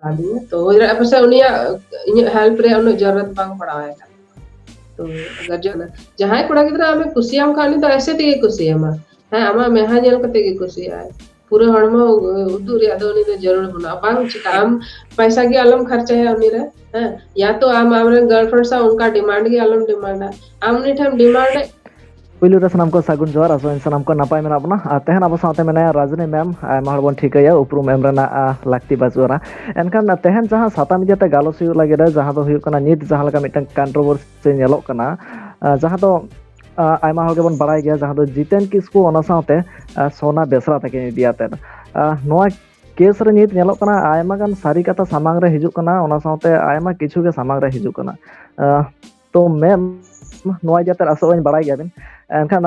आदमी तो हो रहा है पसे उनिया इन हेल्प रे उन जरूरत बांग पड़ा है तो अगर जहां कोड़ा गिद्रा हमें कुसियाम खानी तो ऐसे तेगे कुसियामा है आमा मेहा जेल कते गे कुसिया है पूरे हड़मो उदू रे आदो उनी तो जरूर बना बांग चिका आम पैसा की आलम खर्चा है उनी रे है या तो आम हमरे गर्लफ्रेंड सा उनका डिमांड की आलम डिमांड है आम नि ठम डिमांड पुलू रे सनाम को सागुन जोहार आसो सनाम को नापाय मेना बना तेहन अब साथे मेना राजनी मैम आयमा हड़ बोन ठिकाया उपरुम एम रेना लाक्ति बाजुरा एनखान तेहन जहां साताम इदियाते गालोस हुयु लागे जहां दो हुयु कना नित जहां लका मिटन कंट्रोवर्सी नेलोक कना जहां दो आयमा हड़ गेबन बड़ाय गया जहां दो जितेन किस्कु ओना साथे सोना बेसरा तके इदियाते नोआ केस रे नित नेलोक कना आयमा गान सारी कथा सामांग रे हिजुक कना ओना साथे आयमा किछु के सामांग रे हिजुक कना तो मैम नोआ जाते आसोन बड़ाय गया बिन एनखान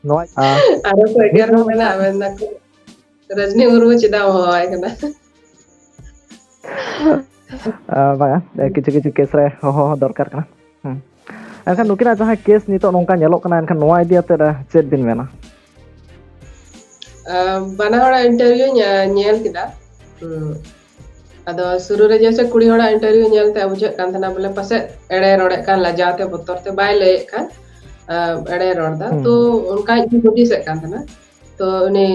नोआ आरो को एगर मेना मेना रजनी मुर्मू चिदा होय कना बागा किछु किछु केस रे हो दरकार कना एनखान नुकिना जहां केस नितो नोंका नेलोक कना एनखान नोआ इदियाते चेत बिन मेना बना हड़ा इंटरव्यू नेल किदा अदो शुरू रे जैसे कुड़ी हड़ा इंटरव्यू नेलते बुझे कान थना बोले पसे एड़े रोड़े कान लजाते बतरते बाय ले कान एड़े रोड़दा तो उनका नोटिस कान थना तो उनी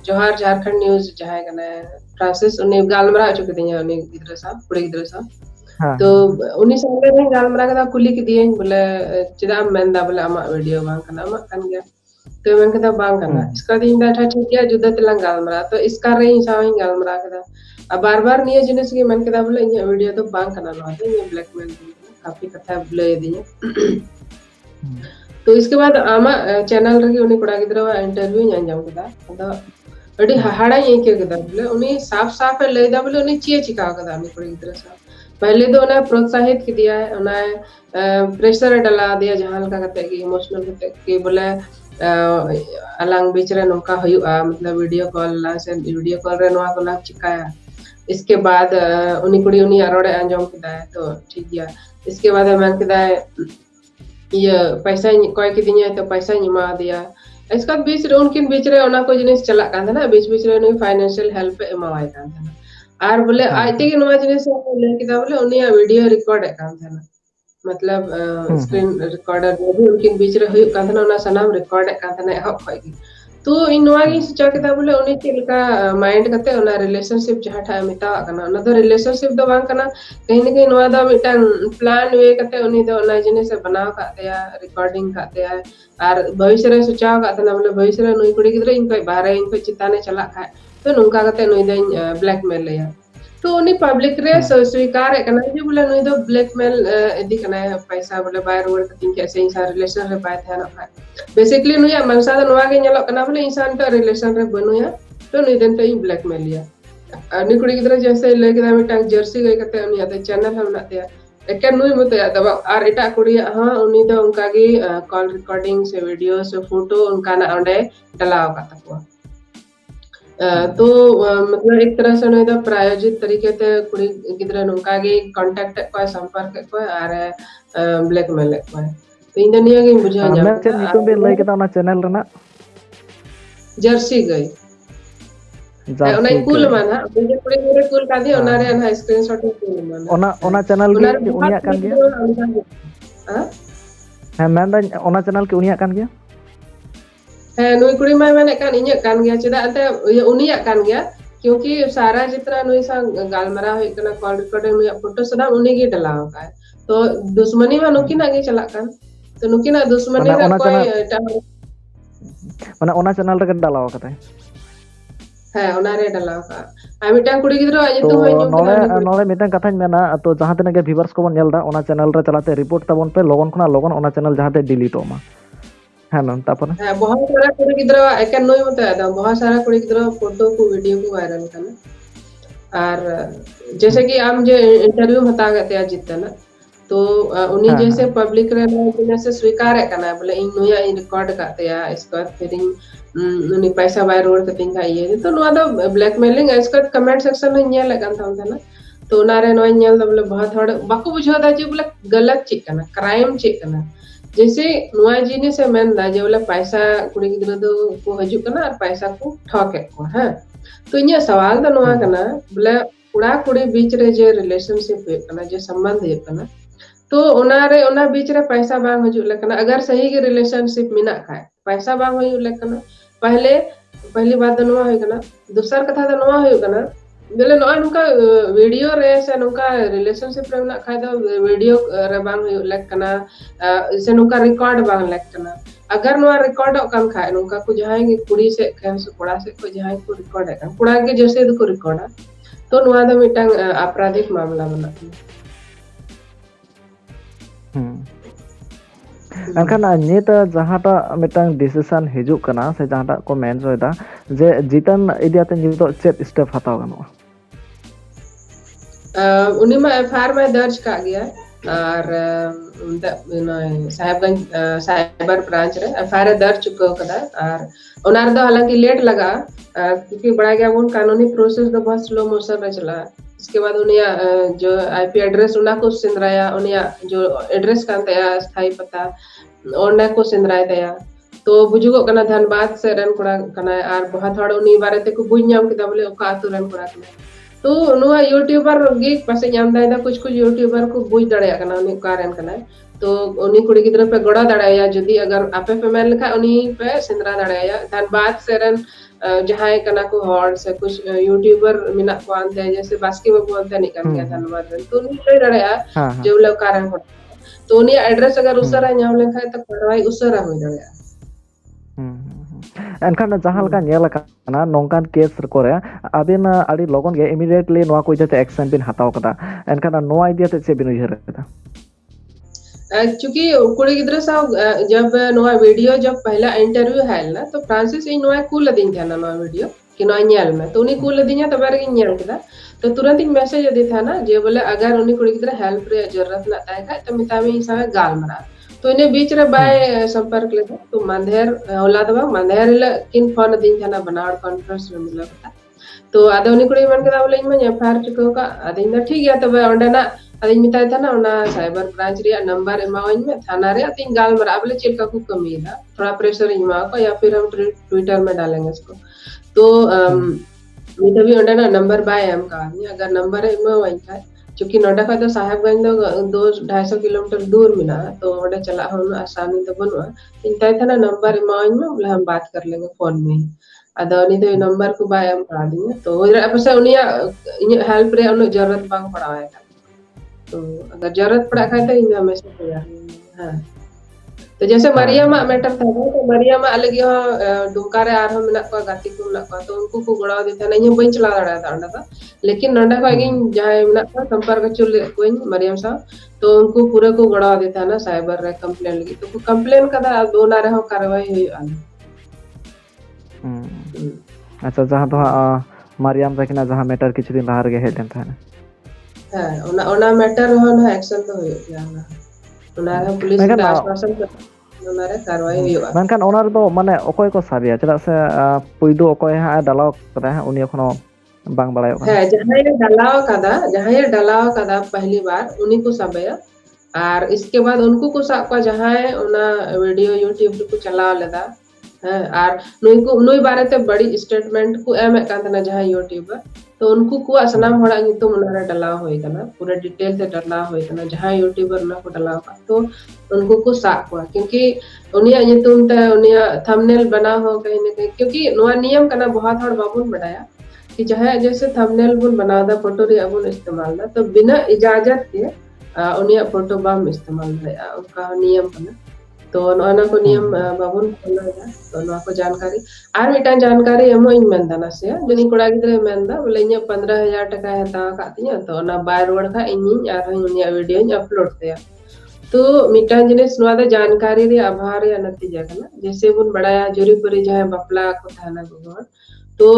जोहार झारखंड न्यूज जहां कने फ्रांसिस उनी गालमरा चुके दिया उनी गिद्रा सा कुड़ी गिद्रा सा तो उनी संगे रे गालमरा कदा कुली के दिए बोले चिदा मेंदा बोले अमा वीडियो बांग कना अमा कान गया तो मैं कहता बांग करना इसका दिन दा ठीक है जुदा तलंग गालमरा तो इसका रही सावई गालमरा कदा अब बार-बार निये जिनिस की मन कदा बोले इन वीडियो तो बांग करना नो तो ये ब्लैकमेल काफी कथा बोले दिए तो इसके बाद आमा चैनल रे उनी कोड़ा गिद्रा इंटरव्यू जाम कदा अदा अडी हाड़ा ये के कदा बोले उनी साफ-साफ लेदा बोले उनी चे चिका कदा उनी कोड़ा गिद्रा सा पहले तो उन्हें प्रोत्साहित कर दिया है उन्हें प्रेशर डाला दिया जहां लगा करते कि इमोशनल करते कि बोले अलांग बीच रे नोका हुआ मतलब वीडियो कॉल रे नोआ को चिकाया इसके बाद उनी कुड़ी उनी आरोड़े अंजम किदा है तो ठीक गया इसके बाद मैं किदा है ये पैसा कोई की दिया तो पैसा निमा दिया इसका बीच रे उनकिन बीच रे ओना को जिनिस चला कान ना बीच रे उनी फाइनेंशियल हेल्प एमावाय कान था आर बोले आइते के नोआ जिनिस ले किदा बोले उनी वीडियो रिकॉर्ड कान था मतलब स्क्रीन रिकॉर्डर भी उनकिन बीच रे हुई कान था ना सनाम रिकॉर्ड कान था हक होगी तो इन नोआ की सोचा किदा बोले उनी चिलका माइंड कते ओना रिलेशनशिप जहां ठा मिता कना ओना दो रिलेशनशिप दो बांग कना कहीं न कहीं नोआ दा मिटांग प्लान वे कते उनी दो ओना जिनिस बनाव काते या रिकॉर्डिंग काते या आर भविष्य रे सोचा काते ना बोले भविष्य रे नुई कुड़ी गिद्रा इन कोई बाहर इन कोई चिताने चला खाए तो नुका कते नुई द ब्लैकमेल लेया तो उनी पब्लिक रे स्वीकार कना जे बोले नुई दो ब्लैकमेल इदी कना पैसा बोले बाय रोड कतिं के से इंसान रिलेशन रे बाय था ना बेसिकली नुया मनसा द नोआ के नेलो कना बोले इंसान तो रिलेशन रे बनुया तो नुई देन तो इन ब्लैकमेल लिया अनि कुड़ी गिद्रा जैसे ले के मिटांग जर्सी गई कते उनी आते चैनल हम नाते एके नुई मते दबा आर एटा कुड़ी हां उनी दो उनका की कॉल रिकॉर्डिंग से वीडियो से फोटो उनका ना ओंडे डलाव का तको तो मतलब एक तरह से उन्हें प्रायोजित तरीके से कुड़ी गिद्रा नुका के कांटेक्ट को संपर्क को आर ब्लैकमेल को तो इन दुनिया के बुझा जा मैं चेक नितुम बे लay केदा ना चैनल रना जर्सी गई ओना कूल माना मुझे कुड़ी गिद्रा कूल का दिया ओना रे ना स्क्रीनशॉट कूल माना ओना चैनल के उनिया कान गया हां मैं ओना चैनल के उनिया कान गया नुई कुड़ी माय मैंने कान इन्या कान गया चिदा अते उनिया कान गया क्योंकि सारा जितना नुई सा गालमरा होय कना कॉल रिकॉर्डिंग में फोटो सदा उनी के डलाव का तो दुश्मनी में नुकी ना के चला कान तो नुकी ना दुश्मनी रे कोई माने ओना चैनल रे डलाव कते है ओना रे डलाव का आ मिटा कुड़ी गिद्रो आज तो होय नोले मिटा कथा मेना तो जहां तने के व्यूअर्स को बन नेलदा ओना चैनल रे चलाते रिपोर्ट ताबन पे लोगन खना लोगन ओना चैनल जहां ते डिलीट होमा है मैम तापर है बहुत सारा कुड़ी गिद्रा एके नोई मते आदा बहुत सारा कुड़ी गिद्रा फोटो को वीडियो को वायरल करना और जैसे कि हम जो इंटरव्यू हता गते जितना ना तो उन्हीं जैसे पब्लिक रे ने से स्वीकार करना बोले इन नोया इन रिकॉर्ड करते या इसका फिर उन्हीं पैसा बाय रोड कटिंग का ये तो नोआ द ब्लैकमेलिंग इसका कमेंट सेक्शन में नेल लगन था ना तो नारे नोय नेल बोले बहुत हड़ बाको बुझा दा जे बोले गलत चीज करना क्राइम चीज करना जैसे नुआ जीने से मैं ना जे बोले पैसा कुड़ी गिद्रा दो को हजू करना और पैसा को ठोके को हां तो इन्या सवाल द नुआ करना बोले कुड़ा कुड़ी बीच रे जे रिलेशनशिप हुए कना जे संबंध हुए कना तो ओना बीच रे पैसा बांग हजू लेकना अगर सही के रिलेशनशिप मिना खाए पैसा बांग हुई लेकना पहली बात नवा हुई कना दूसर कथा तो नवा हुई कना बोले नवा नुका वीडियो रे से नुका रिलेशनशिप रे ना खाए तो वीडियो रे बांग हुई लेकना से नुका रिकॉर्ड बांग लेकना अगर नवा रिकॉर्ड कन खाए नुका को जहां की कुड़ी से कोड़ा से को जहां को रिकॉर्ड है कुड़ा के जैसे को रिकॉर्ड तो नवा दो मिटंग आपराधिक मामला बना एनखान नित जहाटा मिटंग डिसीजन हिजुक कना से जहाटा को मेन जोयदा जे जितन इदियाते नितो चेत स्टेप हताव गनवा उन्हीं में एफआईआर में दर्ज का गया और साहेबगंज साइबर ब्रांच रे एफआईआर दर्ज चुका कदा और उनार दो हालांकि लेट लगा क्योंकि बड़ा गया उन कानूनी प्रोसेस तो बहुत स्लो मोशन में चला इसके बाद उन्हें जो आईपी एड्रेस उन्हें को सिंदराया उन्हें जो एड्रेस का तया स्थायी पता उन्हें को सिंदराया तया तो बुजुगो कना धनबाद से रन कोड़ा कना और बहुत हड़ उन्हीं बारे ते को बुझाम किदा बोले ओका आतु रन कोड़ा कना तो नुआ यूट्यूबर गे पासे नाम दायदा कुछ यूट्यूबर को बुझ दड़े कना उन्हीं कारण कना तो उन्हीं कुड़ी गिद्र पे गड़ा दड़ाया जदी अगर आपे पे मेल लिखा उन्हीं पे सिंदरा दड़ाया धनबाद से रन जहां कना को हॉर से कुछ यूट्यूबर मिना को आनते हैं जैसे बास्की बाबू आनते नहीं कर गया धन्यवाद तो नहीं ले रहा जो लोग कारण को तो उन्हीं एड्रेस अगर उसरा नाम लिखा तो कार्रवाई उसरा हो रहा एनखान जहां लका नेल काना नोंकान केस करे आबिन आडी लगन गे इमीडिएटली नोआ को इते एक्शन बिन हताव कदा एनखान नोआ इदियाते से बिन उयहर कदा चूंकि कुड़ी गिद्र सा जब नोआ वीडियो जब पहला इंटरव्यू है ना तो फ्रांसिस इन नोआ कूल दिन था ना नोआ वीडियो कि नोआ नेल में तो उन्हीं कूल दिया तब रे नेल कदा तो तुरंत इन मैसेज दे था ना जे बोले अगर उन्हीं कुड़ी गिद्र हेल्प रे जरूरत ना ताय तो मितामी सा गाल मरा तो इन्हें बीच रे बाय संपर्क ले तो मंदेर होला दबा मंदेर ले किन फोन दिन था ना बनाड़ कॉन्फ्रेंस में मिला था तो आदे उन्हीं कुड़ी मन कदा बोले इन में एफआईआर चुको का आदे इन ठीक है तब ओंडे ना आदे मिताय था ना ओना साइबर ब्रांच रे नंबर एमावन में थाना रे तीन गाल मरा बोले चिल का को कमी है थोड़ा प्रेशर इमा को या फिर हम ट्विटर में डालेंगे इसको तो मिता भी ओंडे ना नंबर बाय एम का अगर नंबर एमावन का चूंकि नोडा का तो साहेबगंज दो 250 किलोमीटर दूर मिला तो ओडे चला हम आसानी तो बनवा चिंता था ना नंबर इमाइन में बोले हम बात कर लेंगे फोन में अदनी तो नंबर को बाय हम पढ़ा दिए तो अब से उनिया हेल्प रे उन जरूरत बांग पड़ावे तो अगर जरूरत पड़ा खाए तो इन हमेशा तैयार हां तो जैसे मरियम मैटर था तो मरियम अलग यहाँ दुमका रे आर हम मिला को गाती को मिला को तो उनको को गड़ा देता नहीं बइन चला रहा था अंडा था लेकिन नंडा को आगे जहां मिला था संपर्क चुल कोई मरियम सा तो उनको पूरे को गड़ा देता ना साइबर रे कंप्लेन लगी तो कंप्लेन कदा दो ना रहो कार्रवाई हुई अच्छा जहां तो मरियम रखना जहां मैटर किछ दिन बाहर गे हेडन था हां ओना मैटर हो ना एक्शन तो हुई जाना ओना पुलिस के आश्वासन ओना रे कार्रवाई हुई मानखान ओना रे तो माने ओकोय को साबिया चला से पुइदो ओकोय हा डालाव कदा उनी एखनो बांग बड़ायो है जहां ये डालाव कदा पहली बार उन्हीं को साबिया और इसके बाद उनको को साब का जहां ओना वीडियो यूट्यूब को चला लेदा और नुई बारे ते बड़ी स्टेटमेंट को एम कांतना जहां यूट्यूबर तो उनको को असनाम होड़ा तो उनारे डलाव होई कना पूरा डिटेल से डलाव होई कना जहां यूट्यूबर ना को डलाव का तो उनको को साक हुआ क्योंकि उनिया तुम ते उनिया थंबनेल बना हो कहीं न कहीं क्योंकि नवा नियम कना बहुत हड़ बाबून बढ़ाया कि चाहे जैसे थंबनेल बुन बनादा फोटो रे अबुन इस्तेमाल दा तो बिना इजाजत के उनिया फोटो बाम इस्तेमाल है उनका नियम कना तो नोना को नियम बाबून खोला तो नोआ को जानकारी आर मिटान जानकारी एमो इन मेंदाना से जनी कोड़ा गिद्रे मेंदा बोले इन 15000 टका हता कातिया तो ना बाय रोड का इन आर उनिया वीडियो इन अपलोड ते तो मिटान जिनिस नोआ दा जानकारी रे आभार या नतीजा कना जैसे बुन बड़ाया जुरी पुरी जहां बपला को थाना गोगोड़ तो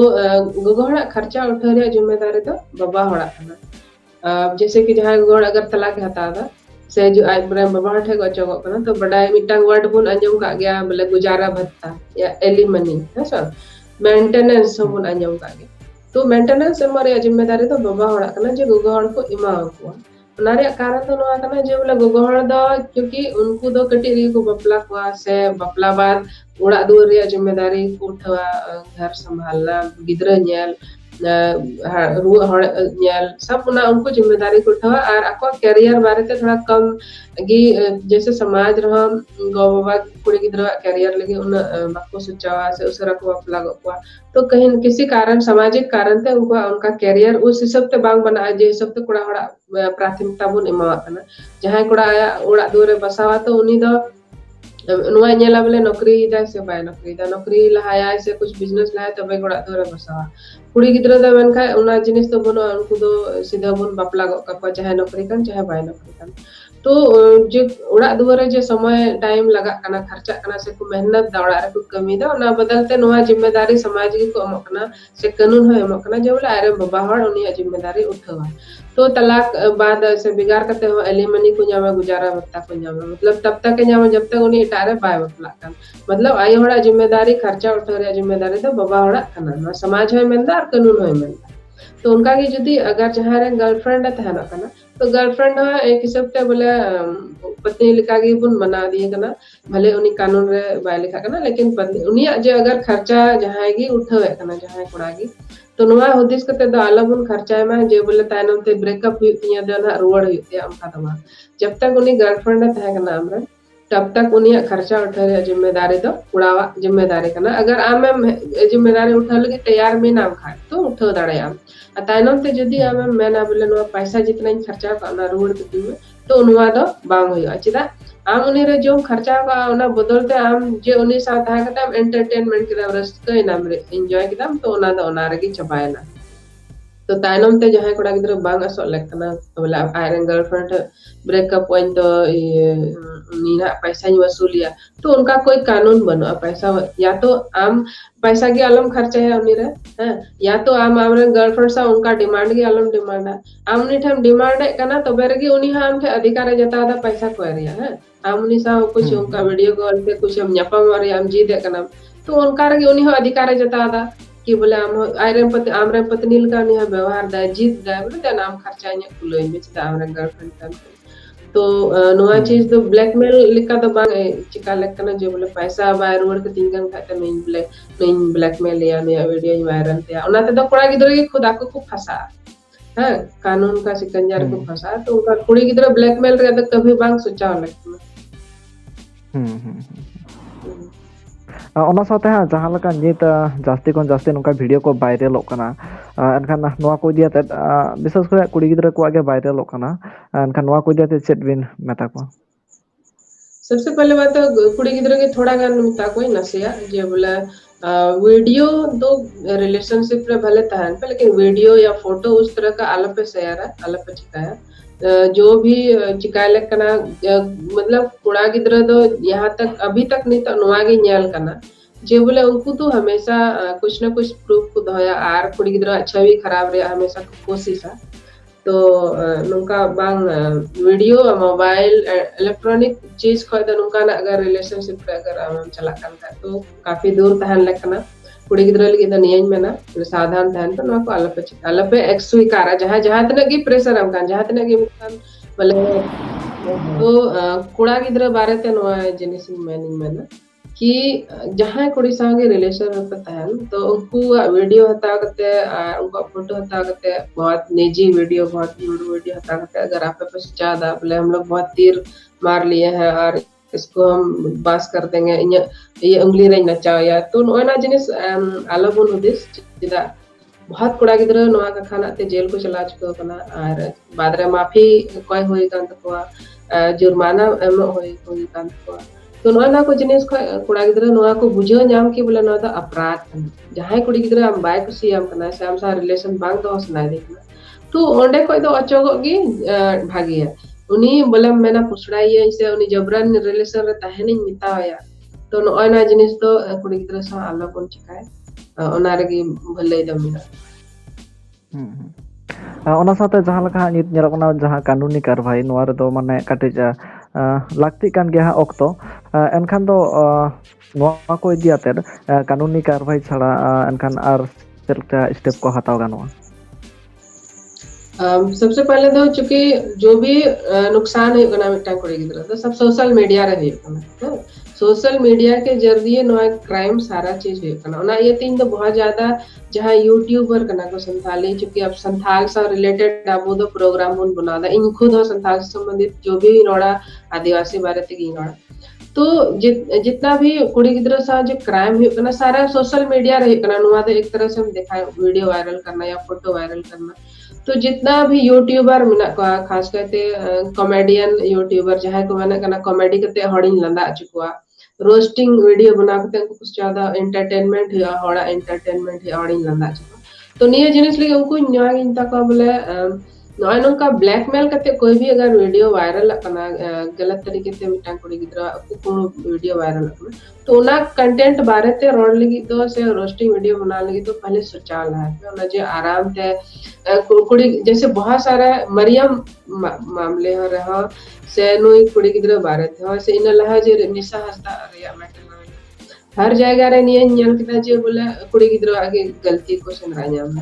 गोगोड़ा खर्चा उठा रे जिम्मेदारी तो बाबा होड़ा कना जैसे कि जहां गोगोड़ अगर तलाक हता दा से जो आई ब्राम बाबा ठे को चगो कना तो बडाय मिटांग वर्ड बुन अंजम का गया बोले गुजारा भत्ता या एलिमनी है सर मेंटेनेंस बुन अंजम का गया तो मेंटेनेंस हमारे जिम्मेदारी तो बाबा होड़ा कना जे गोगोड़ को इमा को नारे कारण तो नवा कना जे बोले गोगोड़ दो क्योंकि उनको दो कटी री को बपला को से बपला बाद उड़ा दूर रे जिम्मेदारी को उठवा घर संभालना गिद्र नेल रुआ हड़ नेल सब उना उनको जिम्मेदारी को उठावा और आको कैरियर बारे ते थोड़ा कम गी जैसे समाज रहा गो बाबा कुड़ी गिद्रा कैरियर लगे उन बाको सोचावा से उसरा को अपला को तो कहीं किसी कारण सामाजिक कारण ते उनको उनका कैरियर उस हिसाब ते बांग बना जे हिसाब ते कुड़ा हड़ा प्राथमिकता बुन एमा कना जहां कुड़ा ओड़ा दूरे बसावा तो उनी दो नुआ नेला बोले नौकरी दा से बाय नौकरी लहाया से कुछ बिजनेस लहाया तबे गोड़ा दूरे बसावा कुड़ी गिद्रा दा मेनखा उना जिनिस तो बनो उनको दो सीधा बुन बापला को चाहे नौकरी kan चाहे बाय नौकरी kan तो जो उड़ा दुआरे जो समय टाइम लगा कना खर्चा कना से को मेहनत दा उड़ा रे को कमी दा ना बदलते नुआ जिम्मेदारी समाज को एमो कना से कानून हो एमो कना जे बोले अरे बाबा हड़ उनी जिम्मेदारी उठावा तो तलाक बाद से बिगाड़ करते हो एलिमनी को न्यामा गुजारा भत्ता को न्यामा मतलब तब तक न्यामा जब तक उनी इटारे बाय बपला kan मतलब आई हड़ा जिम्मेदारी खर्चा उठा रे जिम्मेदारी तो बाबा हड़ा कना समाज है मेंदा और कानून है मेंदा तो उनका की जदी अगर जहां रे गर्लफ्रेंड तहना कना तो गर्लफ्रेंड है एक हिसाब ते बोले पत्नी लिखा गी बुन मना दिए कना भले उनी कानून रे बाय लिखा कना लेकिन उनी जे अगर खर्चा जहां गी उठावे कना जहां कोड़ागी तो नुआ हुदिस कते द आलबुन खर्चा में जे बोले तायनम ते ब्रेकअप हुई द ना रुवड़ हुई अमका दमा जब तक उनी गर्लफ्रेंड तहे कना हमरे तब तक उनी खर्चा उठा रे जिम्मेदारी तो उड़ावा जिम्मेदारी कना अगर आम जिम्मेदारी उठा लगे तैयार में नाम खा तो उठो दाड़े आम तायनम ते जदी आम मेना बोले नुआ पैसा जितना खर्चा का रुवड़ के तो नुआ दो बांग हुई चिदा आम उनी रे जो खर्चा का उना बदलते आम जे उनी साथ था कता एंटरटेनमेंट के रस्ते नाम रे एंजॉय किदम तो उना दो उना रे चबायना तो तायनम ते जहां कोड़ा गिद्रा बांग असो लेकना बोले आयरन गर्लफ्रेंड ब्रेकअप वन तो नीना पैसा वसूलिया तो उनका कोई कानून बनो पैसा या तो आम पैसा की आलम खर्चा है उनी रे हैं या तो आम आमरे गर्लफ्रेंड सा उनका डिमांड की आलम डिमांड है आम उनी ठम डिमांड है कना तो बेरगी उनी हम थे अधिकार जता दा पैसा को एरिया है आम उनी सा कुछ उनका वीडियो कॉल पे कुछ हम न्यापा मारे हम जी दे कना तो उनका रे उनी हो अधिकार जता दा कि बोले आमरे पत्नी लगा नि व्यवहार दा जीत दा बोले दा नाम खर्चा ने कुलोय में दा आमरे गर्लफ्रेंड का तो नोआ चीज तो ब्लैकमेल लिखा तो बांग चिका लेकना जो बोले पैसा बाय रोड के तिंगन खाते नहीं ब्लैकमेल या ने वीडियो वायरल ते ओना ते तो कोड़ा गिद्रा के खुदा को फंसा है कानून का सिकंजर को फंसा तो उनका कुड़ी गिद्रा ब्लैकमेल रे तो कभी बांग सोचा लेकना ओना साथे जहां लका नित जास्ती कोन जास्ती नुका वीडियो को वायरल कना एनखान नोआ को दियाते विशेष करे कुड़ी गिद्रा को आगे वायरल कना एनखान नोआ को दियाते चेट बिन मेता को सबसे पहले बात तो कुड़ी गिद्रा के थोड़ा गान मिता कोई नसिया जे बोला वीडियो तो रिलेशनशिप रे भले तहन पे लेकिन वीडियो या फोटो उस तरह का अलग पे शेयर है अलग पे चिकाया जो भी चिकायले कना मतलब कुड़ा गिद्रा तो यहाँ तक अभी तक नहीं तो नुआगी न्याल कना जे बोले उनको तो हमेशा कुछ ना कुछ प्रूफ को दोया आर कुड़ी गिद्रा अच्छा भी खराब रे हमेशा कोशिश है तो नुका बांग वीडियो मोबाइल इलेक्ट्रॉनिक चीज को तो नुका ना अगर रिलेशनशिप पे अगर हम चला करता तो काफी दूर तहन लेकना कुड़ी गिद्रा लगी तो नियन में ना साधारण तहन तो नुका अलग पे एक स्वीकार जहां जहां तने की प्रेशर हम कान जहां तने की बोले तो कुड़ा गिद्रा बारे ते नुआ जिनिस मीनिंग में ना कि जहां कुड़ी संगे रिलेशन में तहन तो उनको वीडियो हता करते उनको फोटो हता करते बहुत निजी वीडियो बहुत वीडियो हता करते अगर आप पास ज्यादा बोले हम लोग बहुत तीर मार लिए हैं और इसको हम बास कर देंगे ये उंगली रे नचाओ या तो नोना जिनिस आलबुन हुदिस जिदा बहुत कुड़ा गिद्रा नोआ का खाना ते जेल को चला चुका कना और बाद रे माफी कोई होई कान तको जुर्माना एम होई कान तको तो नोना को जिनिस कुड़ा गिद्रा नोआ को बुझो नाम की बोले नोदा अपराध जहां कुड़ी गिद्रा हम बाय कुसी हम कना से हम सा रिलेशन बांग तो सुनाई देखना तो ओंडे कोई तो अचोगी भागी है उनी बोले मेना पुछड़ाई से उनी जबरन रिलेशन रे तहनी मिताया तो नोना जिनिस तो कुड़ी गिद्रा सा अलग कोन चिकाय ओना रेगी भले दमिना ओना साथे जहां लका नित नेरकना जहां कानूनी कार्रवाई नोआ रे तो माने काटिज लाक्ति कान गया ऑक्तो एनखान दो नोआ को इदियाते कानूनी कार्रवाई छाड़ा एनखान आर चलता स्टेप को हटाव गानोआ सबसे पहले तो चूंकि जो भी नुकसान है गना मिटा कुड़ी गिद्रा तो सब सोशल मीडिया रे है सोशल मीडिया के जरिए नोआ क्राइम सारा चीज हुई कना ओना ये तीन तो बहुत ज्यादा जहां यूट्यूबर कना को संथाली चूंकि अब संथाल से रिलेटेड अब दो प्रोग्राम उन बनादा इन खुद हो संथाल से संबंधित जो भी नोड़ा आदिवासी बारे ते की नोड़ा तो जितना भी कुड़ी गिद्रा सा जो क्राइम हुई कना सारा सोशल मीडिया रही कना नोआ तो एक तरह से हम देखा वीडियो वायरल करना या फोटो वायरल करना तो जितना भी यूट्यूबर मिना को खास करते कॉमेडियन यूट्यूबर जहां को मैंने कना कॉमेडी करते हड़िन लंदा चुकुआ रोस्टिंग वीडियो बना के कुछ ज्यादा एंटरटेनमेंट हुआ हड़ा एंटरटेनमेंट हुआ हड़िन लंदा चुकुआ तो निया जिनिस लगे उनको न्याय इंता का बोले नॉय नोका ब्लैकमेल करते कोई भी अगर वीडियो वायरल करना गलत तरीके से मिटांग कुड़ी गिद्रा को वीडियो वायरल करना तो ना कंटेंट बारे ते रोड लगी तो से रोस्टिंग वीडियो बना लगी तो पहले सोचाल है ना जे आराम ते कुड़ी जैसे बहुत सारा मरियम मामले हो रहा से नुई कुड़ी गिद्रा बारे थे से इन लहा जे निशा हस्ता रिया मैटर हर जगह रे निये न्यल किता जे बोले कुड़ी गिद्रा आगे गलती को संरा जाम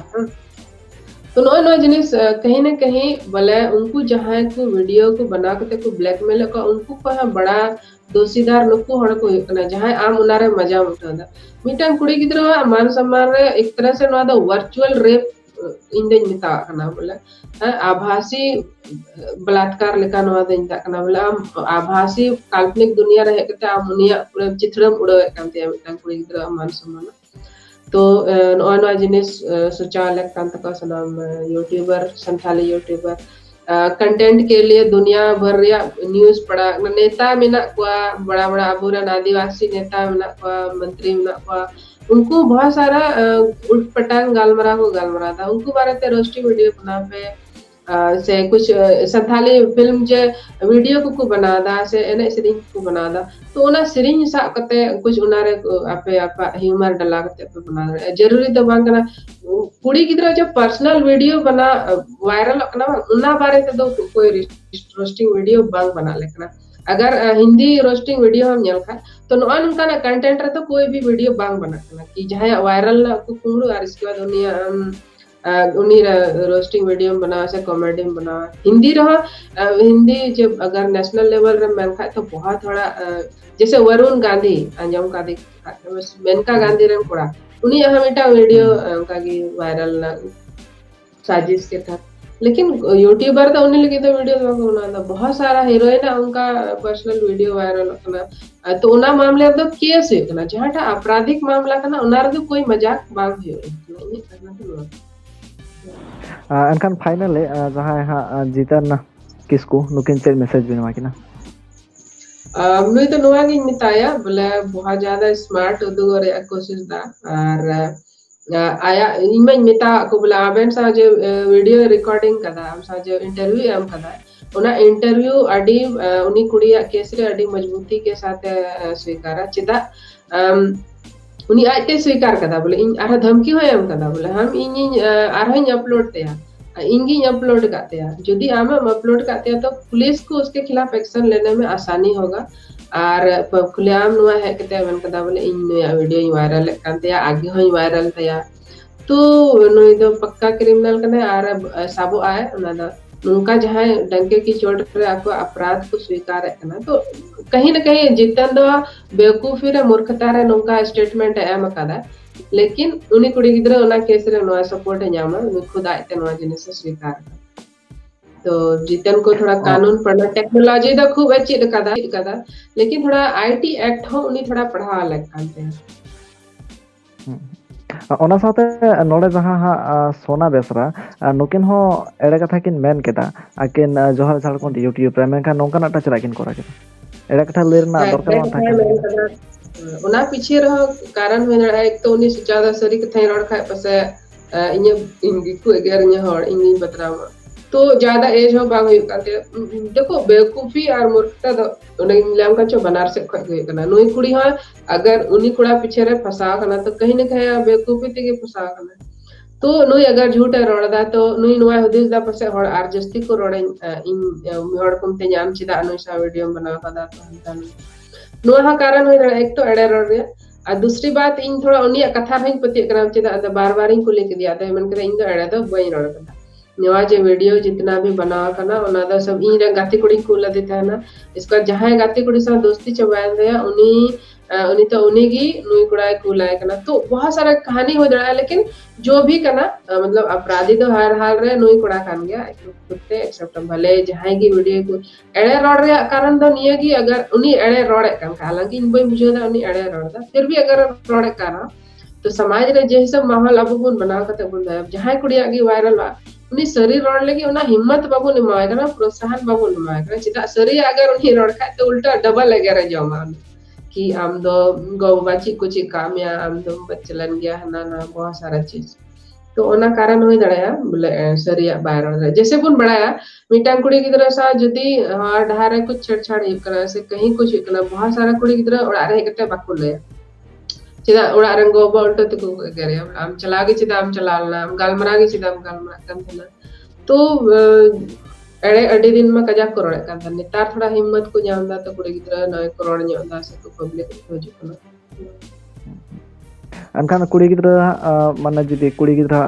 तो नॉय नॉय जिनिस कहीं ना कहीं बोले उनको जहां को वीडियो को बना के को ब्लैकमेल का उनको को बड़ा दोषीदार नुको हड़ को कना जहां आम उनारे मजा उठादा मिटान कुड़ी गिद्रा मान सम्मान रे एक तरह से नोदा वर्चुअल रेप इंदे मिता कना बोले आभासी बलात्कार लेका नोदा इंदा कना बोले आभासी काल्पनिक दुनिया रहे कते आमुनिया पूरा चित्रम उड़े कांते मिटान कुड़ी गिद्रा मान सम्मान तो नोआ जिनिस सोचाल का सनाम यूट्यूबर संथाली यूट्यूबर कंटेंट के लिए दुनिया भर या न्यूज़ पड़ा नेता मिना को बड़ा बड़ा अबूरन आदिवासी नेता मिना को मंत्री मिना को उनको बहुत सारा उल्ट पटांग गालमरा को गालमरा था उनको बारे ते रोस्टिंग वीडियो बना पे से कुछ संथाली फिल्म जे वीडियो को बना दा से एने सिरिंग को बना दा तो ओना सिरिंग सा कते कुछ उनारे आपे आपा ह्यूमर डला कते पे बना जरूरी तो बांग ना कुड़ी गिद्रा जो पर्सनल वीडियो बना वायरल कना उना बारे ते दो कोई रोस्टिंग वीडियो बांग बना लेकना अगर हिंदी रोस्टिंग वीडियो हम नल खा तो नोन उनका ना कंटेंट रे तो कोई भी वीडियो बांग बना कना कि जहां वायरल ना को कुमरू और इसके बाद उन्हीं रोस्टिंग वीडियो में बना से कॉमेडी में बना हिंदी रहा हिंदी जब अगर नेशनल लेवल रे मैं खाए तो बहुत थोड़ा जैसे वरुण गांधी अंजम का मेनका गांधी रे कोड़ा उन्हीं यहाँ बेटा वीडियो उनका की वायरल ना साजिश के था लेकिन यूट्यूबर तो उन्हीं लगे तो वीडियो बना बहुत सारा हीरोइन उनका पर्सनल वीडियो वायरल करना तो उना मामले तो केस है जहाँ आपराधिक मामला करना उनार तो कोई मजाक बांग नहीं करना तो एनखान फाइनल जहाँ जीतन किसको नुकिन चेक मैसेज बिनवा किना नुई तो नोआ गिन मिताया बोले बहुत ज्यादा स्मार्ट उदुगो रे कोशिश दा और आया इमेज मिता को बोले आबेन सा जो वीडियो रिकॉर्डिंग कदा हम सा जो इंटरव्यू एम कदा उना इंटरव्यू अडी उनी कुड़िया केस रे अडी मजबूती के साथ स्वीकारा चिदा उनी आते स्वीकार कदा बोले इन आरा धमकी हो एम कदा बोले हम इन आरहन अपलोड तेया इंगी अपलोड करते हैं यदि हम अपलोड करते हैं तो पुलिस को उसके खिलाफ एक्शन लेने में आसानी होगा और खुलेआम नुआ है कहते मन कदा बोले इन वीडियो वायरल करते हैं आगे हो वायरल तया तो नुई तो पक्का क्रिमिनल कने आर साबो आए उना उनका जहां डंके की चोट पर आपको अपराध को स्वीकार है तो कहीं ना कहीं जितन दो बेवकूफी रे मूर्खता रे नोका स्टेटमेंट एम कदा लेकिन उन्हीं कुड़ी गिद्रा उना केस रे नोआ सपोर्ट है न्यामा खुद आते नोआ जिनिस स्वीकार तो जितन को थोड़ा कानून पढ़ना टेक्नोलॉजी दा खूब अच्छी कदा लेकिन थोड़ा आईटी एक्ट हो उन्हीं थोड़ा पढ़ा अलग कानते हैं ओना साथे नोडे जहां सोना बेसरा नुकिन हो एड़े कथा किन मेन केदा आकिन जोहर झारखंड यूट्यूब रे मेनका नोंका ना टच राकिन कोरा केदा एड़े कथा लेरना दरकार मा था उना पीछे रहो कारण में एक तो उन्हीं ज्यादा सरी कथा रोड खाए पसे इने इंगी को एगर इने हड़ इंगी बतरावा तो ज्यादा एज हो बाग हुई काते देखो बेवकूफी और मूर्खता तो उन्हें मिलाम का जो बनार से खो गई करना नोई कुड़ी हो अगर उन्हीं कुड़ा पीछे रे फंसा करना तो कहीं न कहीं बेवकूफी ते के फंसा करना तो नोई अगर झूठ है रोड़ा तो नोई नोआ हदिस दा पसे हड़ आर जस्ती को रोड़े इन हड़ कुमते नाम चिदा अनुसा वीडियो बना कदा तो हंतन नोहा कारण होय एक तो एड़े रोड रे और दूसरी बात इन थोड़ा उन्हीं कथा नहीं पति करम चिदा बार-बार इन को लेके दिया था मन करे इन एड़े तो बई रोड़ कदा नवा जो वीडियो जितना भी बनावा कना ओना दा सब इन रे गाती कुड़ी को लदे थाना इसका जहां गाती कुड़ी सा दोस्ती चबायन दे उनी उनी तो उनी की नुई कुड़ा को लाए कना तो बहुत सारा कहानी हो जड़ा लेकिन जो भी कना मतलब अपराधी तो हर हाल रे नुई कुड़ा कान गया कुत्ते एक्सेप्ट भले जहां की वीडियो को एड़े रोड रे कारण दो निया की अगर उनी एड़े रोड कान हालांकि इन बई बुझो दा उनी एड़े रोड दा फिर भी अगर रोड काना तो समाज रे जे सब माहौल अब बुन बना कते बुन जहां कुड़िया की वायरल बा उनी सरी रोड लेगी उना हिम्मत बाबू निमाय कना प्रोत्साहन बाबू निमाय कना चिता सरी अगर उनी रोड खाए तो उल्टा डबल लगे रे जमा कि आम दो गौ बाची कुछ काम या आम दो बचलन गया हना ना बहुत सारा चीज तो ओना कारण होई दड़ाया बोले सरिया वायरल जैसे बुन बढ़ाया मिटांग कुड़ी की तरह सा जदी हार ढारे कुछ छेड़छाड़ करा से कहीं कुछ कना बहुत सारा कुड़ी की तरह उड़ा रहे कते बाकु ले चिदा उड़ा रंग गोबा उल्टा तको करे हम चला के चिदा हम चलालना हम गालमरा के चिदा हम गालमरा kan thana तो एड़े अड़ी दिन में कजा करोड़ kan thana नेतार थोड़ा हिम्मत को जामदा तो कुड़ी की तरह नय करोड़ न्योदा से तो पब्लिक हो जुकना एनखान कुड़ी गिद्रा माने जुदी कुड़ी गिद्रा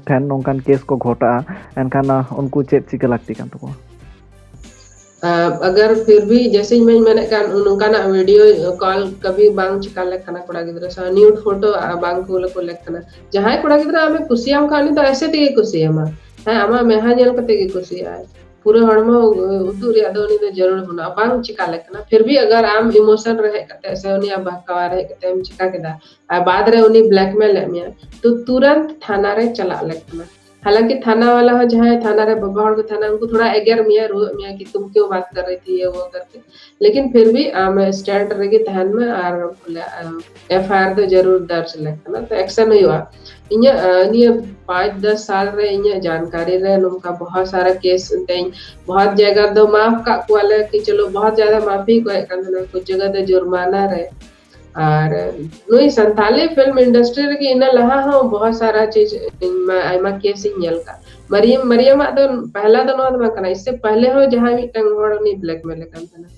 ठेन नोंकान केस को घोटा एनखान उनको चेत चिका लगती कान तको अगर फिर भी जैसे मैं मैंने कान उनका ना वीडियो कॉल कभी बांग चिका लेखना कुड़ा गिद्रा सा न्यूड फोटो बांग को लेखना जहां कुड़ा गिद्रा हमें कुसियाम खानी तो ऐसे ते कुसियामा है आमा मेहा जेल कते की कुसी आए पूरे हड़मो उदू रे अदोनी तो जरूर बना बांग चिका लेखना फिर भी अगर आम इमोशन रहे कते से उनी बहकावा रहे कते हम चिका केदा आ बाद रे उनी ब्लैकमेल एमिया तो तुरंत थाना रे चला लेखना हालांकि थाना वाला हो जहां थाना रे बबाड़ को थाना उनको थोड़ा एगर मिया रो मिया कि तुम क्यों बात कर रही थी ये वो करके लेकिन फिर भी आम स्टैंड रहेगी तहन में और एफआईआर तो जरूर दर्ज लेखना तो एक्शन नहीं हुआ इन्या निया 5-10 साल रे इन्या जानकारी रे उनका बहुत सारा केस बहुत जगह दो माफ का वाले कि चलो बहुत ज्यादा माफी को कुछ जगह तो जुर्माना रहे और नुई संथाली फिल्म इंडस्ट्री की इन लहा हो बहुत सारा चीज आइमा केस नेल का मरियम तो पहला तो नोद कना इससे पहले हो जहां भी टंग होड़ नी ब्लैकमेल कन तना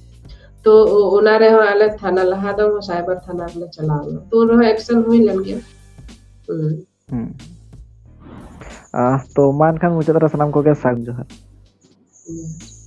तो ओना रे हो आले थाना लहा दो साइबर थाना ले चला तो रो एक्शन हुई लन गया तो मान खान मुझे तरह सलाम को के साग जोहर